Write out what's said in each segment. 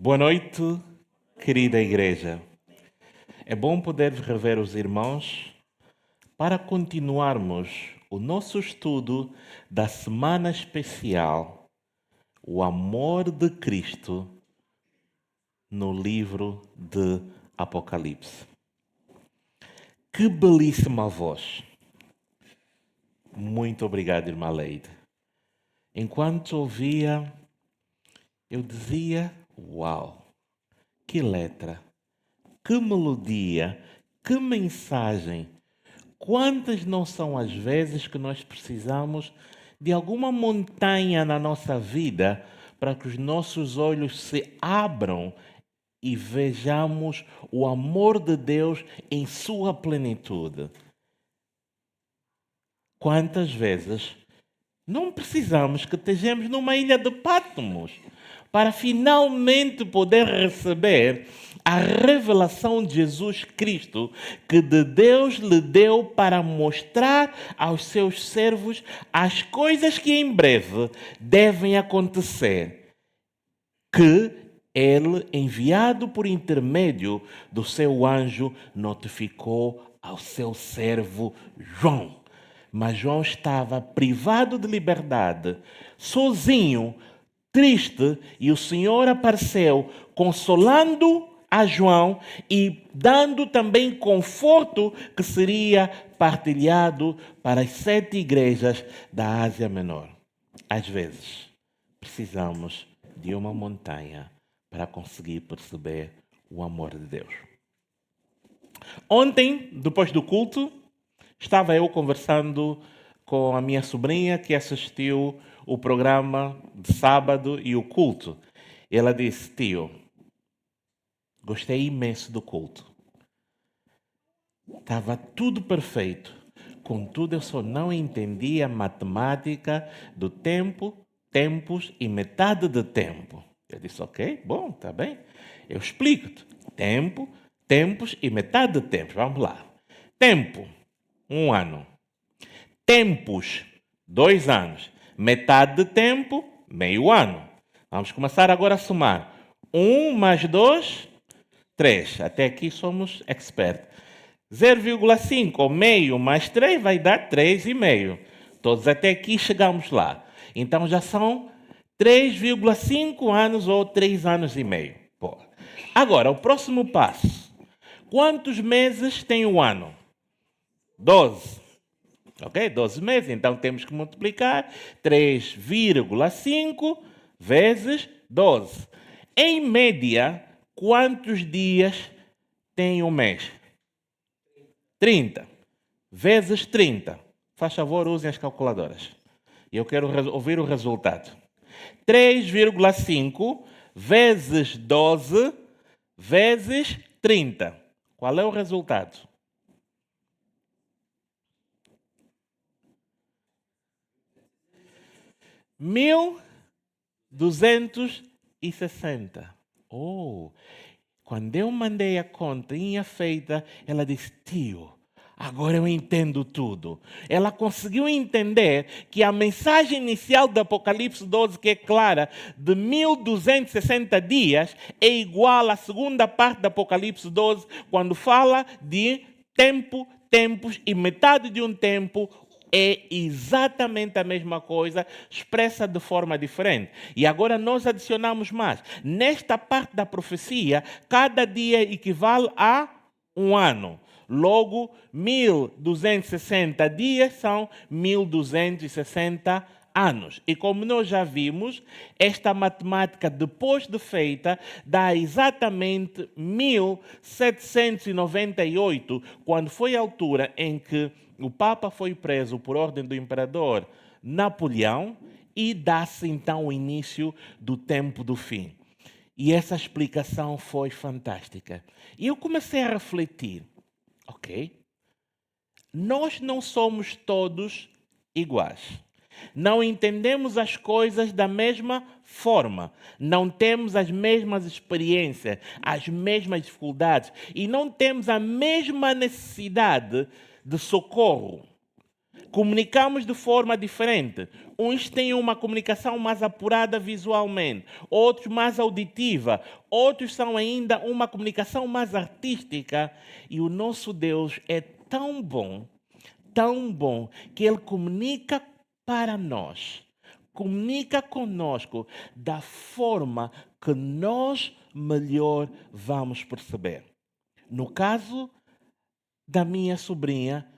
Boa noite, querida igreja. É bom poder rever os irmãos para continuarmos o nosso estudo da semana especial, o amor de Cristo no livro de Apocalipse. Que belíssima voz! Muito obrigado, irmã Leide. Enquanto ouvia, eu dizia, uau, que letra! Que melodia, que mensagem! Quantas não são as vezes que nós precisamos de alguma montanha na nossa vida para que os nossos olhos se abram e vejamos o amor de Deus em sua plenitude? Quantas vezes não precisamos que estejamos numa ilha de Patmos para finalmente poder receber a revelação de Jesus Cristo que de Deus lhe deu para mostrar aos seus servos as coisas que em breve devem acontecer, que ele, enviado por intermédio do seu anjo, notificou ao seu servo João. Mas João estava privado de liberdade, sozinho, triste, e o Senhor apareceu consolando a João e dando também conforto que seria partilhado para as 7 igrejas da Ásia Menor. Às vezes, precisamos de uma montanha para conseguir perceber o amor de Deus. Ontem, depois do culto, estava eu conversando com a minha sobrinha que assistiu o programa de sábado e o culto. Ela disse: tio, gostei imenso do culto. Estava tudo perfeito. Contudo, eu só não entendia a matemática do tempo, tempos e metade de tempo. Eu disse: ok, bom, está bem. Eu explico-te. Tempo, tempos e metade de tempos. Vamos lá. Tempo, 1 ano. Tempos, 2 anos. Metade de tempo, meio ano. Vamos começar agora a somar. 1 mais 2, 3. Até aqui somos expert. 0,5 ou meio mais 3 vai dar 3,5. Todos até aqui chegamos lá. Então já são 3,5 anos ou 3 anos e meio. Pô. Agora, o próximo passo. Quantos meses tem o ano? 12. Ok? 12 meses. Então temos que multiplicar 3,5 vezes 12. Em média, quantos dias tem um mês? 30. Vezes 30. Faz favor, usem as calculadoras. Eu quero ouvir o resultado. 3,5 vezes 12 vezes 30. Qual é o resultado? 1.260. Oh! Quando eu mandei a continha feita, ela disse: tio, agora eu entendo tudo. Ela conseguiu entender que a mensagem inicial do Apocalipse 12, que é clara, de 1.260 dias, é igual à segunda parte do Apocalipse 12, quando fala de tempo, tempos e metade de um tempo. É exatamente a mesma coisa, expressa de forma diferente. E agora nós adicionamos mais. Nesta parte da profecia, cada dia equivale a 1 ano. Logo, 1.260 dias são 1.260 anos. E como nós já vimos, esta matemática, depois de feita, dá exatamente 1798, quando foi a altura em que o Papa foi preso por ordem do imperador Napoleão, e dá-se então o início do tempo do fim. E essa explicação foi fantástica. E eu comecei a refletir, ok? Nós não somos todos iguais. Não entendemos as coisas da mesma forma. Não temos as mesmas experiências, as mesmas dificuldades. E não temos a mesma necessidade de socorro. Comunicamos de forma diferente. Uns têm uma comunicação mais apurada visualmente, outros mais auditiva, outros são ainda uma comunicação mais artística. E o nosso Deus é tão bom, que Ele comunica para nós, comunica conosco da forma que nós melhor vamos perceber. No caso da minha sobrinha,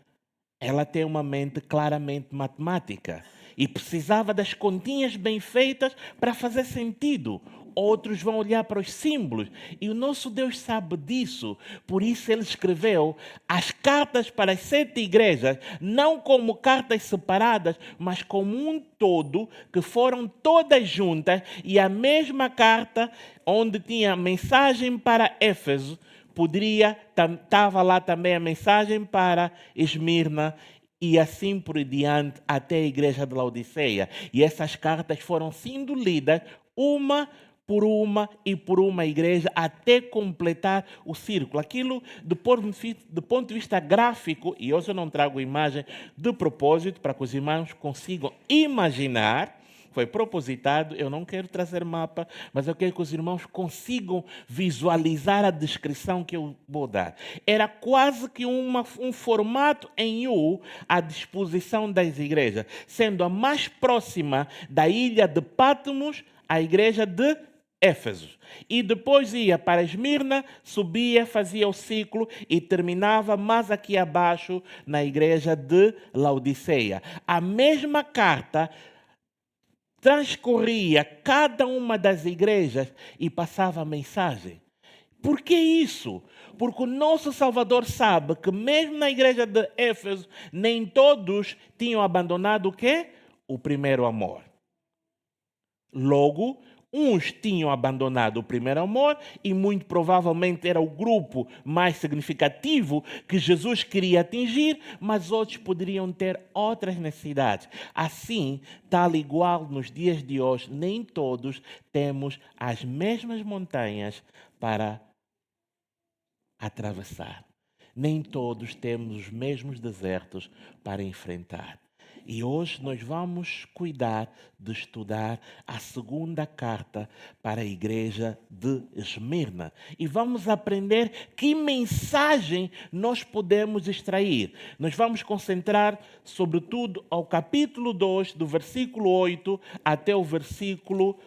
ela tem uma mente claramente matemática e precisava das continhas bem feitas para fazer sentido. Outros vão olhar para os símbolos e o nosso Deus sabe disso. Por isso ele escreveu as cartas para as 7 igrejas, não como cartas separadas, mas como um todo, que foram todas juntas, e a mesma carta onde tinha a mensagem para Éfeso, estava lá também a mensagem para Esmirna e assim por diante até a igreja de Laodiceia. E essas cartas foram sendo lidas uma por uma igreja até completar o círculo. Aquilo, do ponto de vista gráfico, e hoje eu não trago imagem de propósito para que os irmãos consigam imaginar, foi propositado, eu não quero trazer mapa, mas eu quero que os irmãos consigam visualizar a descrição que eu vou dar. Era quase que um formato em U à disposição das igrejas, sendo a mais próxima da ilha de Patmos a igreja de Éfeso. E depois ia para Esmirna, subia, fazia o ciclo e terminava mais aqui abaixo na igreja de Laodiceia. A mesma carta transcorria cada uma das igrejas e passava a mensagem. Por que isso? Porque o nosso Salvador sabe que mesmo na igreja de Éfeso, nem todos tinham abandonado o quê? O primeiro amor. Logo, uns tinham abandonado o primeiro amor e muito provavelmente era o grupo mais significativo que Jesus queria atingir, mas outros poderiam ter outras necessidades. Assim, tal igual nos dias de hoje, nem todos temos as mesmas montanhas para atravessar. Nem todos temos os mesmos desertos para enfrentar. E hoje nós vamos cuidar de estudar a segunda carta para a igreja de Esmirna. E vamos aprender que mensagem nós podemos extrair. Nós vamos concentrar, sobretudo, ao capítulo 2, do versículo 8 até o versículo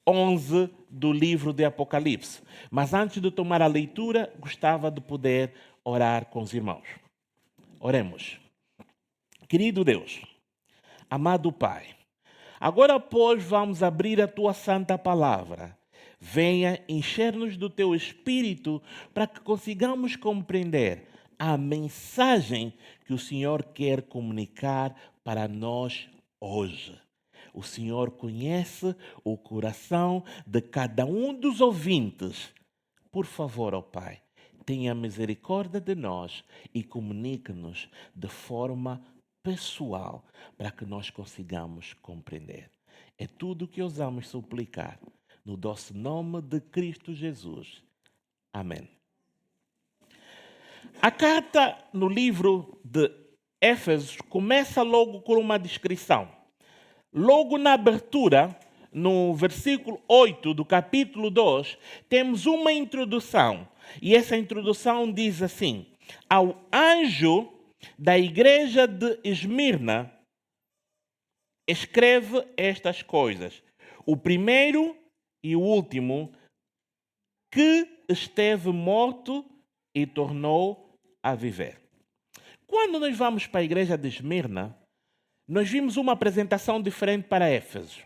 11 do livro de Apocalipse. Mas antes de tomar a leitura, gostava de poder orar com os irmãos. Oremos. Querido Deus, amado Pai, agora, pois, vamos abrir a Tua santa palavra. Venha encher-nos do Teu Espírito para que consigamos compreender a mensagem que o Senhor quer comunicar para nós hoje. O Senhor conhece o coração de cada um dos ouvintes. Por favor, ó Pai, tenha misericórdia de nós e comunique-nos de forma pessoal para que nós consigamos compreender. É tudo o que ousamos suplicar no doce nome de Cristo Jesus. Amém. A carta no livro de Éfeso começa logo com uma descrição. Logo na abertura, no versículo 8 do capítulo 2, temos uma introdução. E essa introdução diz assim: ao anjo da igreja de Esmirna, escreve estas coisas. O primeiro e o último, que esteve morto e tornou a viver. Quando nós vamos para a igreja de Esmirna, nós vimos uma apresentação diferente para Éfeso.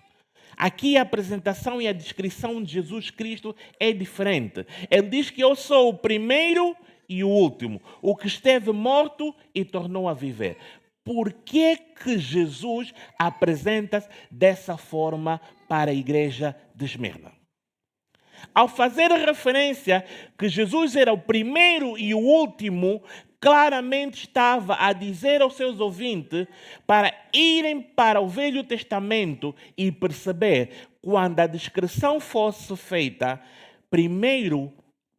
Aqui a apresentação e a descrição de Jesus Cristo é diferente. Ele diz que eu sou o primeiro e o último, o que esteve morto e tornou a viver. Por que Jesus apresenta-se dessa forma para a igreja de Esmirna? Ao fazer referência que Jesus era o primeiro e o último, claramente estava a dizer aos seus ouvintes para irem para o Velho Testamento e perceber, quando a descrição fosse feita, primeiro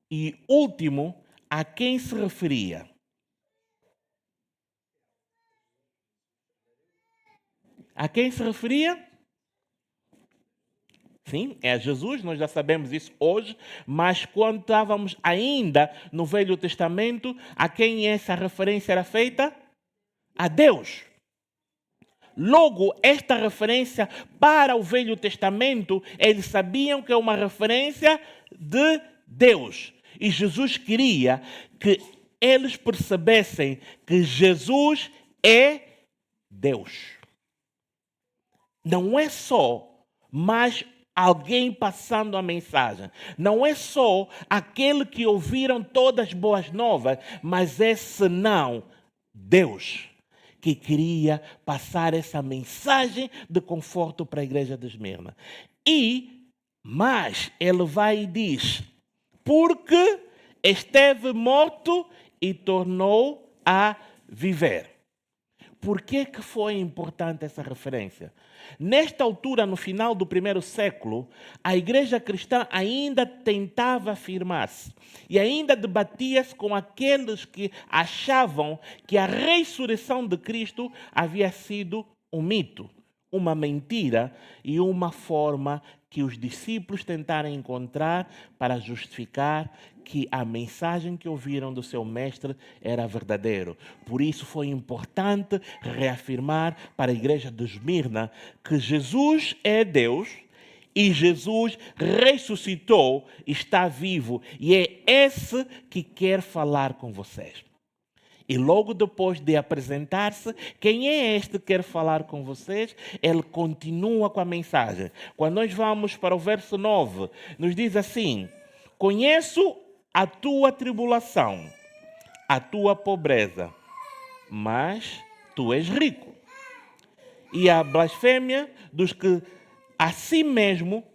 e último, a quem se referia. A quem se referia? Sim, é a Jesus, nós já sabemos isso hoje, mas quando estávamos ainda no Velho Testamento, a quem essa referência era feita? A Deus. Logo, esta referência para o Velho Testamento, eles sabiam que é uma referência de Deus. E Jesus queria que eles percebessem que Jesus é Deus. Não é só mais alguém passando a mensagem. Não é só aquele que ouviram todas as boas novas, mas é senão Deus que queria passar essa mensagem de conforto para a igreja de Esmirna. Mas ele vai e diz, porque esteve morto e tornou a viver. Por que foi importante essa referência? Nesta altura, no final do primeiro século, a igreja cristã ainda tentava afirmar-se e ainda debatia-se com aqueles que achavam que a ressurreição de Cristo havia sido um mito, uma mentira e uma forma que os discípulos tentaram encontrar para justificar que a mensagem que ouviram do seu mestre era verdadeira. Por isso foi importante reafirmar para a igreja de Esmirna que Jesus é Deus e Jesus ressuscitou, está vivo e é esse que quer falar com vocês. E logo depois de apresentar-se, quem é este que quer falar com vocês? Ele continua com a mensagem. Quando nós vamos para o verso 9, nos diz assim: conheço a tua tribulação, a tua pobreza, mas tu és rico. E a blasfêmia dos que a si mesmo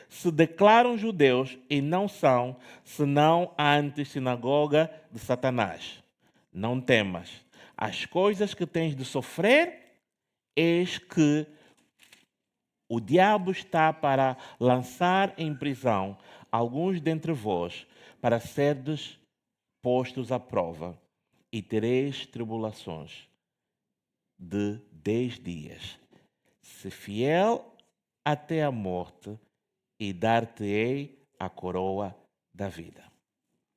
se declaram judeus e não são, senão a antissinagoga de Satanás. Não temas. As coisas que tens de sofrer, eis que o diabo está para lançar em prisão alguns dentre vós, para serdes postos à prova, e tereis tribulações de 10 dias. Se fiel até a morte, e dar-te-ei a coroa da vida.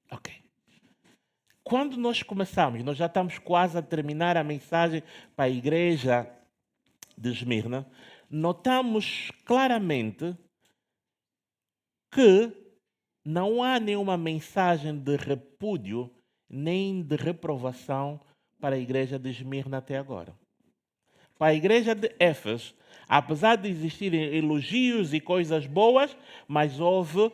Ok. Quando nós começamos, nós já estamos quase a terminar a mensagem para a igreja de Esmirna, notamos claramente que não há nenhuma mensagem de repúdio nem de reprovação para a igreja de Esmirna até agora. Para a igreja de Éfeso, apesar de existirem elogios e coisas boas, mas houve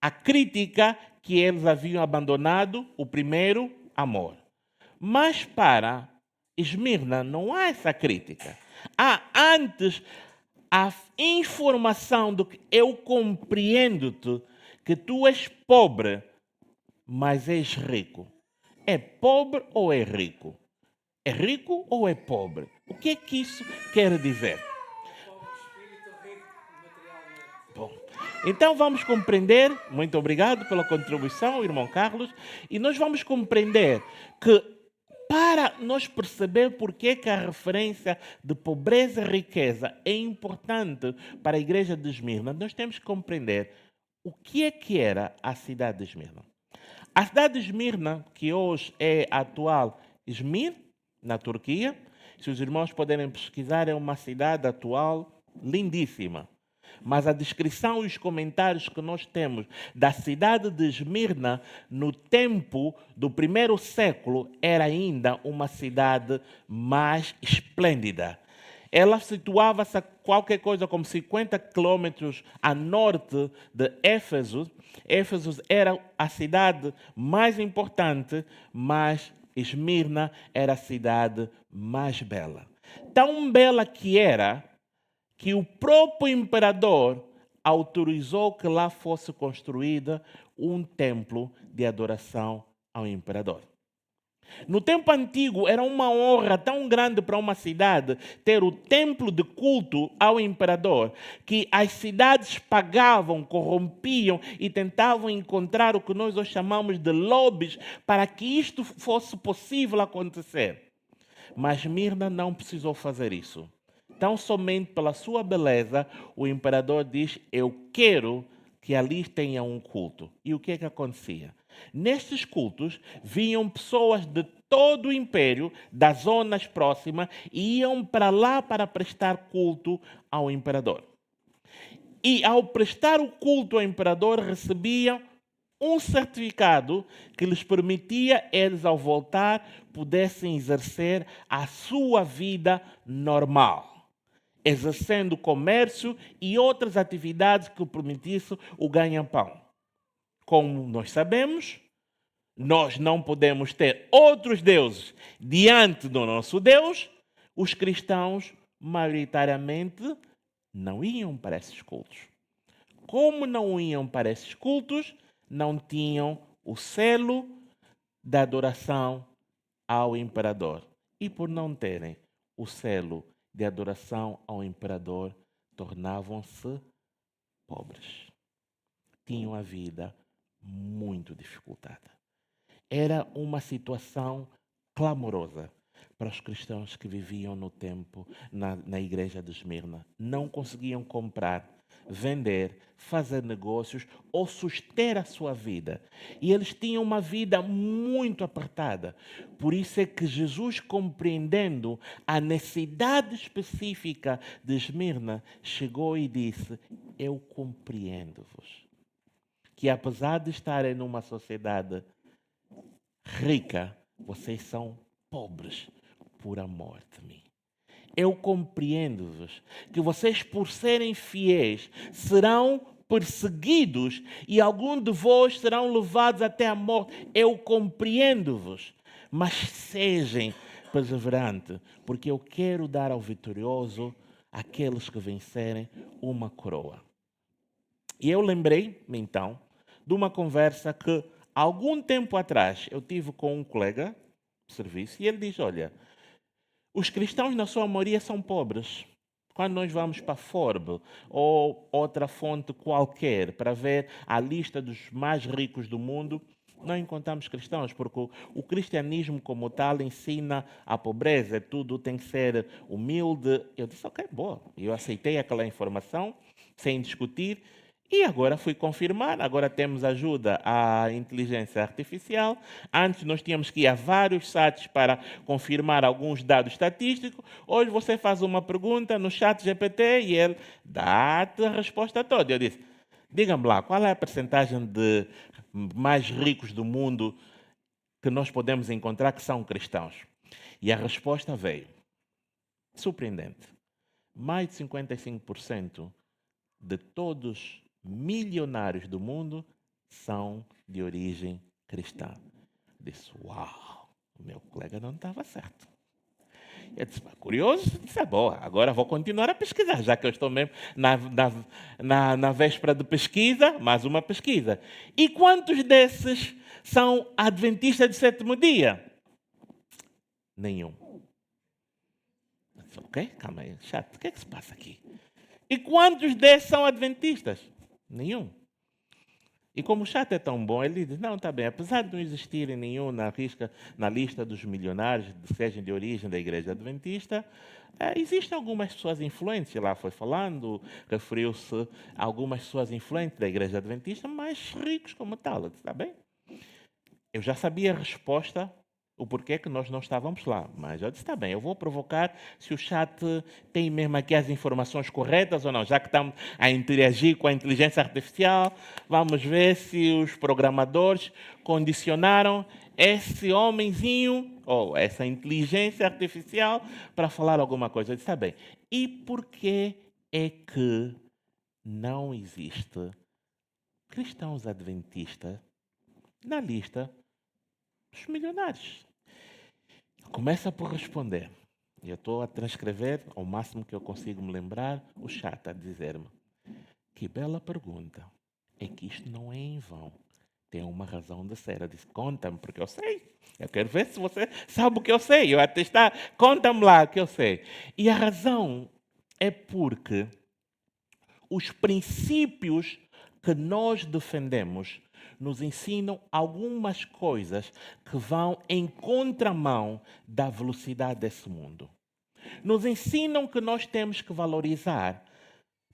a crítica que eles haviam abandonado o primeiro amor. Mas para Esmirna não há essa crítica. Há antes a informação de que eu compreendo-te, que tu és pobre, mas és rico. É pobre ou é rico? É rico ou é pobre? O que é que isso quer dizer? Bom, então vamos compreender, muito obrigado pela contribuição, irmão Carlos, e nós vamos compreender que para nós perceber por que a referência de pobreza e riqueza é importante para a igreja de Esmirna, nós temos que compreender o que era a cidade de Esmirna. A cidade de Esmirna, que hoje é a atual Izmir, na Turquia, se os irmãos puderem pesquisar, é uma cidade atual lindíssima. Mas a descrição e os comentários que nós temos da cidade de Esmirna no tempo do primeiro século era ainda uma cidade mais esplêndida. Ela situava-se a qualquer coisa como 50 quilômetros a norte de Éfeso. Éfeso era a cidade mais importante, mas Esmirna era a cidade mais bela. Tão bela que era que o próprio imperador autorizou que lá fosse construída um templo de adoração ao imperador. No tempo antigo, era uma honra tão grande para uma cidade ter o templo de culto ao imperador, que as cidades pagavam, corrompiam e tentavam encontrar o que nós hoje chamamos de lobbies para que isto fosse possível acontecer. Mas Mirna não precisou fazer isso. Tão somente pela sua beleza, o imperador diz: eu quero que ali tenha um culto. E o que é que acontecia? Nestes cultos, vinham pessoas de todo o império, das zonas próximas, e iam para lá para prestar culto ao imperador. E ao prestar o culto ao imperador, recebiam um certificado que lhes permitia, eles ao voltar, pudessem exercer a sua vida normal, exercendo comércio e outras atividades que permitissem o ganha-pão. Como nós sabemos, nós não podemos ter outros deuses diante do nosso Deus. Os cristãos, maioritariamente, não iam para esses cultos. Como não iam para esses cultos, não tinham o selo da adoração ao imperador. E por não terem o selo de adoração ao imperador, tornavam-se pobres. Tinham a vida muito dificultada. Era uma situação clamorosa para os cristãos que viviam no tempo, na igreja de Esmirna. Não conseguiam comprar, vender, fazer negócios ou suster a sua vida. E eles tinham uma vida muito apertada. Por isso é que Jesus, compreendendo a necessidade específica de Esmirna, chegou e disse: eu compreendo-vos. Que apesar de estarem numa sociedade rica, vocês são pobres por amor de mim. Eu compreendo-vos que vocês, por serem fiéis, serão perseguidos e alguns de vós serão levados até a morte. Eu compreendo-vos, mas sejam perseverantes, porque eu quero dar ao vitorioso, aqueles que vencerem, uma coroa. E eu lembrei-me então de uma conversa que algum tempo atrás eu tive com um colega de serviço e ele diz: olha, os cristãos na sua maioria são pobres. Quando nós vamos para a Forbes ou outra fonte qualquer para ver a lista dos mais ricos do mundo, não encontramos cristãos, porque o cristianismo como tal ensina a pobreza, tudo tem que ser humilde. Eu disse: ok, boa. Eu aceitei aquela informação sem discutir. E agora fui confirmar, agora temos ajuda à inteligência artificial. Antes nós tínhamos que ir a vários sites para confirmar alguns dados estatísticos. Hoje você faz uma pergunta no chat GPT e ele dá-te a resposta toda. Eu disse: diga-me lá, qual é a percentagem de mais ricos do mundo que nós podemos encontrar que são cristãos? E a resposta veio. Surpreendente. Mais de 55% de todos milionários do mundo são de origem cristã. Eu disse: uau, o meu colega não estava certo. Eu disse: curioso? Disse: boa, agora vou continuar a pesquisar, já que eu estou mesmo na véspera de pesquisa, mais uma pesquisa. E quantos desses são adventistas de sétimo dia? Nenhum. Eu disse: ok, calma aí, chato, o que é que se passa aqui? E quantos desses são adventistas? Nenhum. E como o chat é tão bom, ele diz: não, está bem, apesar de não existirem nenhum na lista dos milionários, sejam de origem da igreja adventista, existem algumas pessoas influentes, lá foi falando, referiu-se a algumas pessoas influentes da igreja adventista, mais ricos como tal. Eu disse: está bem. Eu já sabia a resposta, o porquê que nós não estávamos lá. Mas eu disse: está bem, eu vou provocar se o chat tem mesmo aqui as informações corretas ou não. Já que estamos a interagir com a inteligência artificial, vamos ver se os programadores condicionaram esse homenzinho ou essa inteligência artificial para falar alguma coisa. Eu disse: está bem. E porquê é que não existe cristãos adventistas na lista dos milionários? Começa por responder. Eu estou a transcrever ao máximo que eu consigo me lembrar o chat a dizer-me: que bela pergunta. É que isto não é em vão. Tem uma razão de ser. Eu disse: conta-me, porque eu sei. Eu quero ver se você sabe o que eu sei. Eu até está, conta-me lá o que eu sei. E a razão é porque os princípios que nós defendemos nos ensinam algumas coisas que vão em contramão da velocidade desse mundo. Nos ensinam que nós temos que valorizar,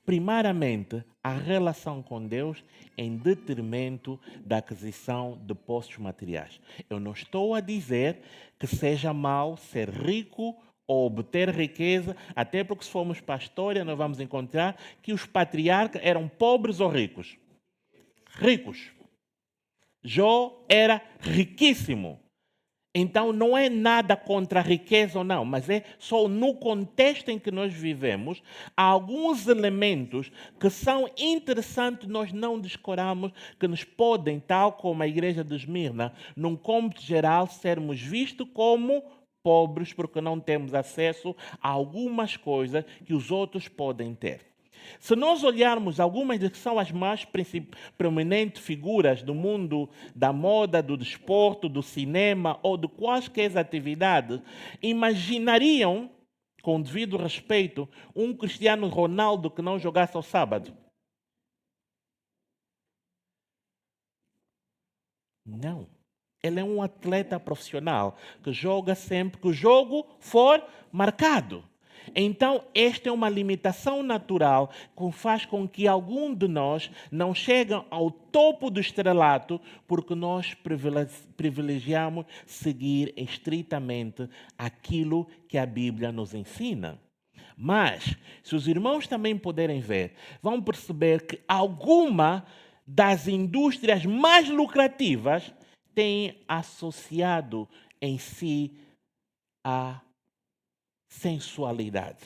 primeiramente, a relação com Deus em detrimento da aquisição de posses materiais. Eu não estou a dizer que seja mau ser rico ou obter riqueza, até porque se formos para a história nós vamos encontrar que os patriarcas eram pobres ou ricos. Ricos. Jó era riquíssimo. Então não é nada contra a riqueza ou não, mas é só no contexto em que nós vivemos, há alguns elementos que são interessantes nós não descoramos, que nos podem, tal como a igreja de Esmirna, num cômputo geral, sermos vistos como pobres porque não temos acesso a algumas coisas que os outros podem ter. Se nós olharmos algumas que são as mais proeminentes figuras do mundo da moda, do desporto, do cinema ou de quaisquer atividades, imaginariam, com devido respeito, um Cristiano Ronaldo que não jogasse ao sábado? Não. Ele é um atleta profissional que joga sempre que o jogo for marcado. Então, esta é uma limitação natural que faz com que algum de nós não chegue ao topo do estrelato porque nós privilegiamos seguir estritamente aquilo que a Bíblia nos ensina. Mas, se os irmãos também puderem ver, vão perceber que alguma das indústrias mais lucrativas tem associado em si a sensualidade.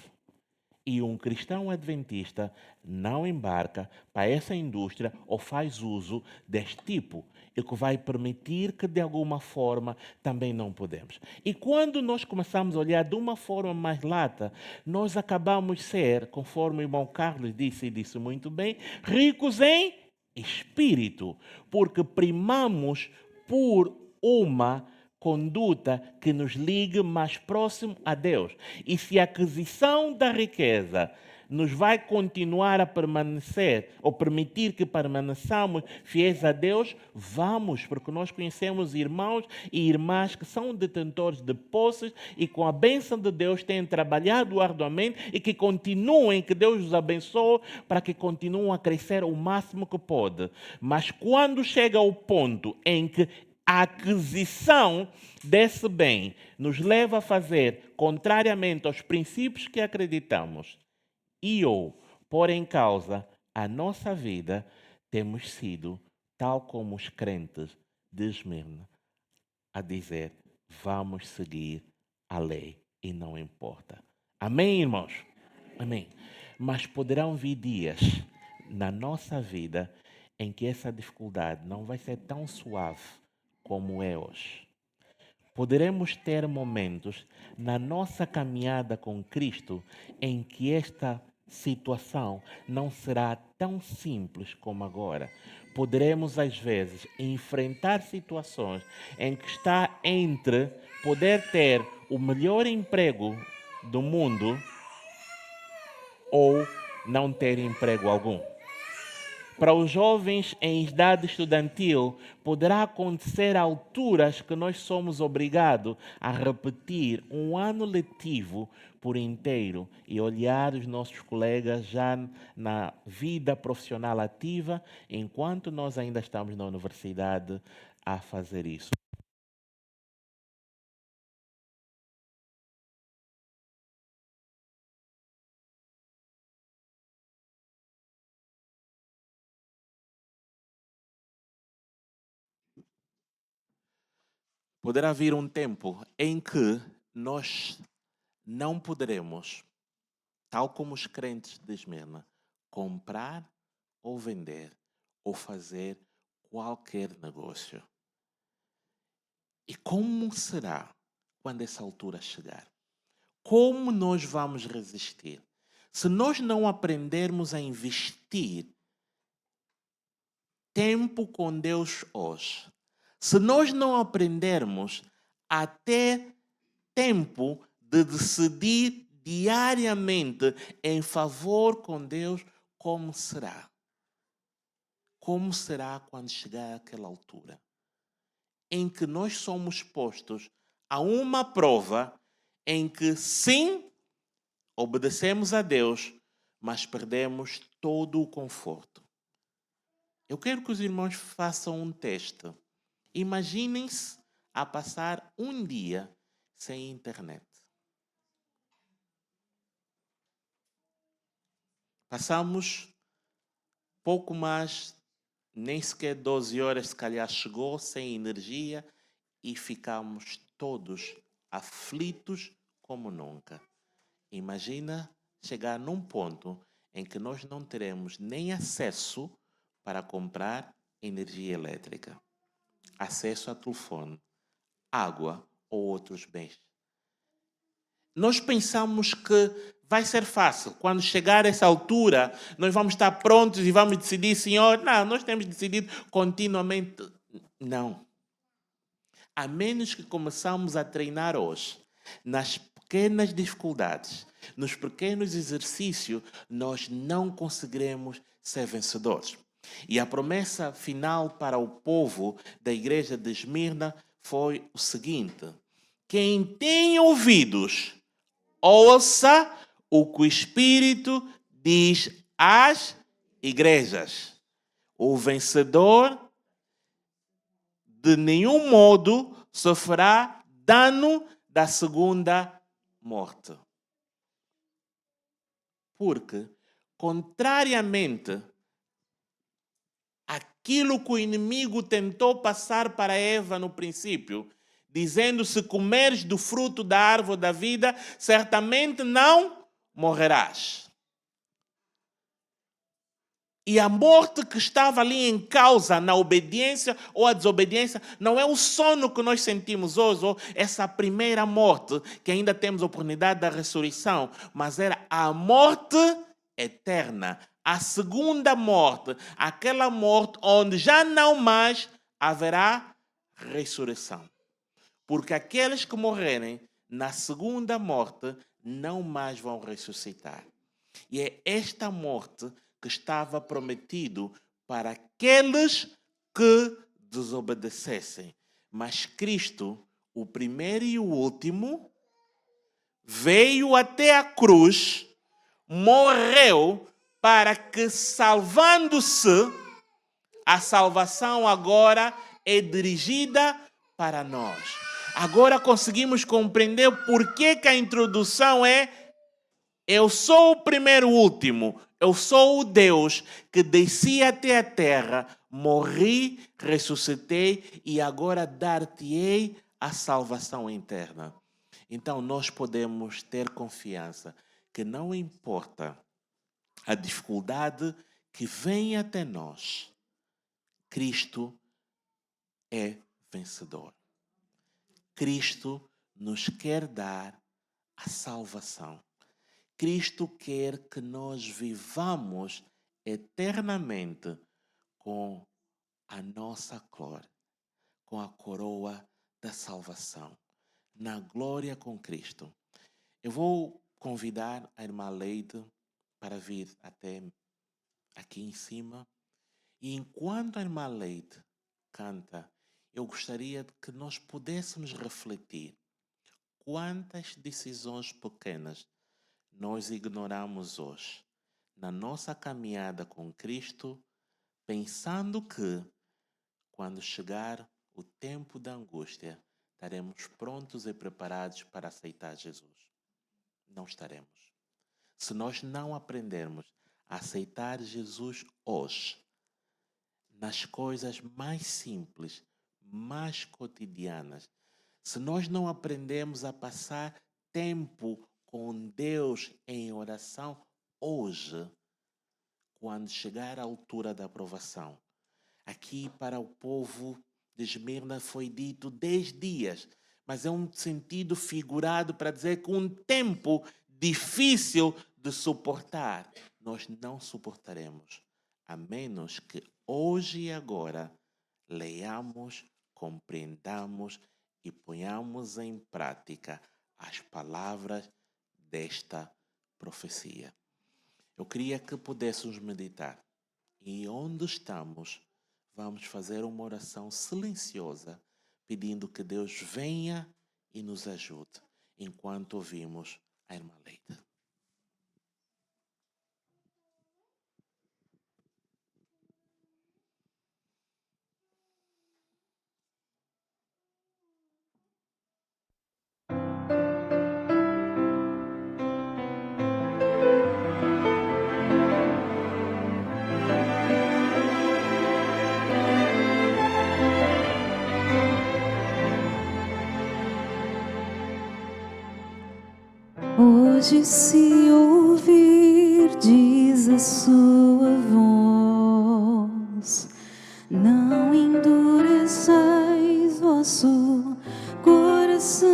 E um cristão adventista não embarca para essa indústria ou faz uso deste tipo, e que vai permitir que de alguma forma também não podemos. E quando nós começamos a olhar de uma forma mais lata, nós acabamos ser, conforme o irmão Carlos disse e disse muito bem, ricos em espírito, porque primamos por uma conduta que nos ligue mais próximo a Deus. E se a aquisição da riqueza nos vai continuar a permanecer, ou permitir que permaneçamos fiéis a Deus, vamos, porque nós conhecemos irmãos e irmãs que são detentores de posses e com a bênção de Deus têm trabalhado arduamente e que continuem, que Deus os abençoe para que continuem a crescer o máximo que pode. Mas quando chega ao ponto em que a aquisição desse bem nos leva a fazer contrariamente aos princípios que acreditamos e ou pôr em causa a nossa vida, temos sido, tal como os crentes de Esmirna, a dizer, vamos seguir a lei e não importa. Amém, irmãos? Amém. Mas poderão vir dias na nossa vida em que essa dificuldade não vai ser tão suave como é hoje. Poderemos ter momentos na nossa caminhada com Cristo em que esta situação não será tão simples como agora. Poderemos, às vezes, enfrentar situações em que está entre poder ter o melhor emprego do mundo ou não ter emprego algum. Para os jovens em idade estudantil, poderá acontecer a alturas que nós somos obrigados a repetir um ano letivo por inteiro e olhar os nossos colegas já na vida profissional ativa, enquanto nós ainda estamos na universidade a fazer isso. Poderá vir um tempo em que nós não poderemos, tal como os crentes de Esmirna, comprar ou vender ou fazer qualquer negócio. E como será quando essa altura chegar? Como nós vamos resistir? Se nós não aprendermos a investir tempo com Deus hoje, se nós não aprendermos a ter tempo de decidir diariamente em favor com Deus, como será? Como será quando chegar àquela altura em que nós somos postos a uma prova em que, sim, obedecemos a Deus, mas perdemos todo o conforto? Eu quero que os irmãos façam um teste. Imaginem-se a passar um dia sem internet. Passamos pouco mais, nem sequer 12 horas, se calhar chegou, sem energia, e ficamos todos aflitos como nunca. Imagina chegar num ponto em que nós não teremos nem acesso para comprar energia elétrica, acesso a telefone, água ou outros bens. Nós pensamos que vai ser fácil. Quando chegar essa altura, nós vamos estar prontos e vamos decidir, Senhor, não, nós temos decidido continuamente. Não. A menos que começamos a treinar hoje, nas pequenas dificuldades, nos pequenos exercícios, nós não conseguiremos ser vencedores. E a promessa final para o povo da igreja de Esmirna foi o seguinte: quem tem ouvidos, ouça o que o Espírito diz às igrejas. O vencedor de nenhum modo sofrerá dano da segunda morte. Porque, contrariamente àquilo que o inimigo tentou passar para Eva no princípio, dizendo: se comeres do fruto da árvore da vida, certamente não morrerás. E a morte que estava ali em causa, na obediência ou a desobediência, não é o sono que nós sentimos hoje, ou essa primeira morte, que ainda temos a oportunidade da ressurreição, mas era a morte eterna. A segunda morte, aquela morte onde já não mais haverá ressurreição. Porque aqueles que morrerem na segunda morte não mais vão ressuscitar. E é esta morte que estava prometido para aqueles que desobedecessem. Mas Cristo, o primeiro e o último, veio até a cruz, morreu para que, salvando-se, a salvação agora é dirigida para nós. Agora conseguimos compreender por que a introdução é: eu sou o primeiro e o último. Eu sou o Deus que desci até a terra, morri, ressuscitei e agora dar-te-ei a salvação eterna. Então nós podemos ter confiança que não importa a dificuldade que vem até nós, Cristo é vencedor. Cristo nos quer dar a salvação. Cristo quer que nós vivamos eternamente com a nossa glória, com a coroa da salvação, na glória com Cristo. Eu vou convidar a irmã Leide para vir até aqui em cima. E enquanto a irmã Leide canta, eu gostaria que nós pudéssemos refletir quantas decisões pequenas nós ignoramos hoje na nossa caminhada com Cristo, pensando que, quando chegar o tempo da angústia, estaremos prontos e preparados para aceitar Jesus. Não estaremos. Se nós não aprendermos a aceitar Jesus hoje, nas coisas mais simples, mais cotidianas, se nós não aprendemos a passar tempo com Deus em oração hoje, quando chegar a altura da aprovação. Aqui para o povo de Esmirna foi dito 10 dias, mas é um sentido figurado para dizer que um tempo difícil de suportar. Nós não suportaremos, a menos que hoje e agora leiamos, compreendamos e ponhamos em prática as palavras desta profecia. Eu queria que pudéssemos meditar E onde estamos, vamos fazer uma oração silenciosa, pedindo que Deus venha e nos ajude, enquanto ouvimos a irmã Leida. Hoje, se ouvir, diz a sua voz, não endureçais vosso coração.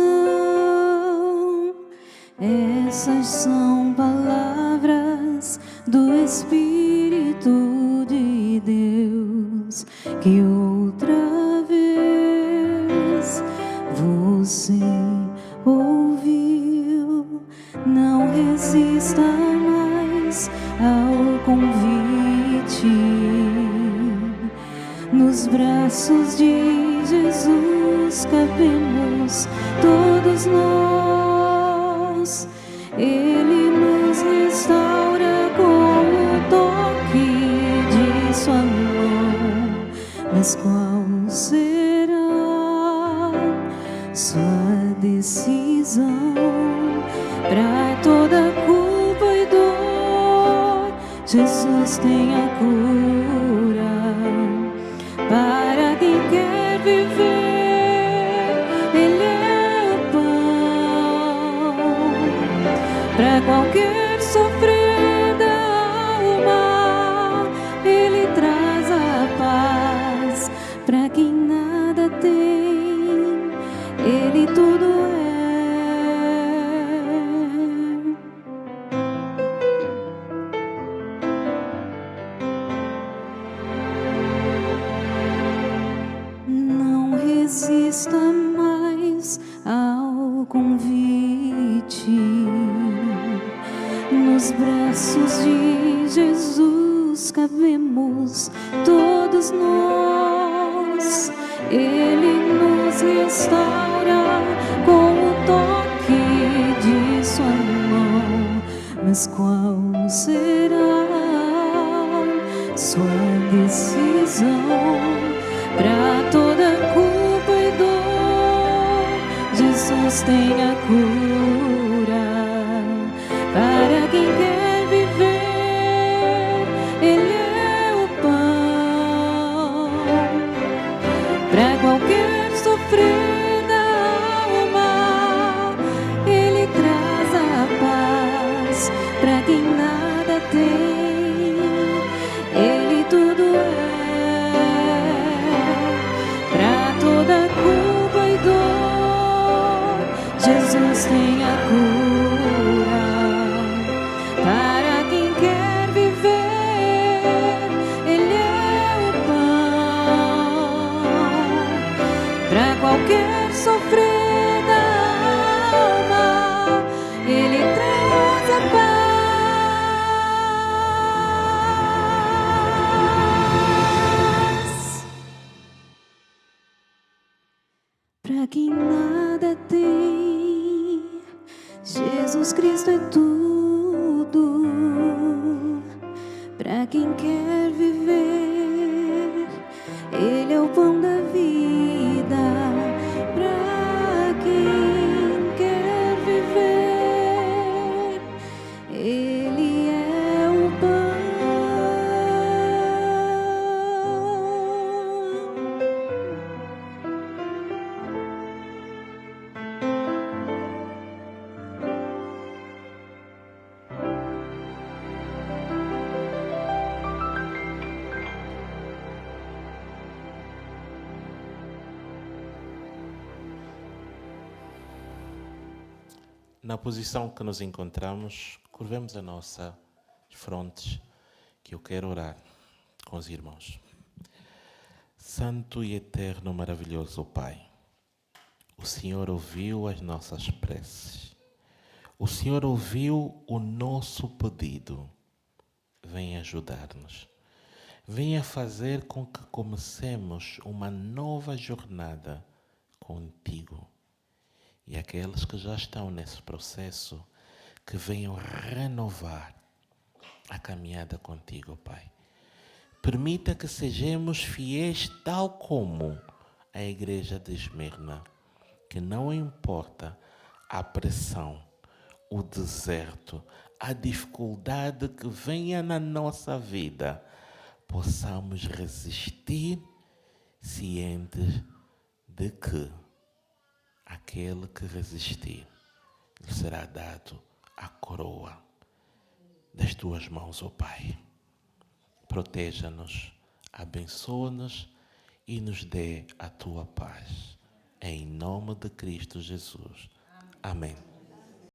Essas são palavras do Espírito de Deus, que outra vez você ouviu. Não resista mais ao convite. Nos braços de Jesus cabemos todos nós. Ele nos restaura com o toque de sua mão. Mas qual será sua decisão? Para toda culpa e dor, Jesus tem a cura. Para quem quer viver, Ele é o pão. Para qualquer sofrer da alma, Ele traz a paz. Para quem nada tem, Ele tudo é. Resista mais ao convite. Nos braços de Jesus cabemos todos nós. Ele nos restaura com o toque de sua mão. Mas qual será sua decisão? Para toda culpa e dor, Jesus tem a cura. Para quem quer viver, Ele é o pão. Para qualquer sofrer da alma, Ele traz a paz. Para quem nada tem, Ele tudo é. Toda culpa e dor, Jesus tem a cura. Para quem quer viver, Ele é o pão. Para qualquer sofrer da alma, Ele traz a paz. Para quem nada tem, Jesus Cristo é tudo. Para quem quer viver, Ele é o pão da vida. Para quem quer viver, Ele é o pão. Na posição que nos encontramos, curvemos as nossas frontes, que eu quero orar com os irmãos. Santo e eterno, maravilhoso Pai, o Senhor ouviu as nossas preces. O Senhor ouviu o nosso pedido. Vem ajudar-nos. venha fazer com que comecemos uma nova jornada contigo. E aqueles que já estão nesse processo, que venham renovar a caminhada contigo, Pai. Permita que sejamos fiéis tal como a igreja de Esmirna, que não importa a pressão, o deserto, a dificuldade que venha na nossa vida, possamos resistir cientes de que aquele que resistir lhe será dado a coroa das tuas mãos, ó Pai. Proteja-nos, abençoa-nos e nos dê a tua paz. Em nome de Cristo Jesus. Amém.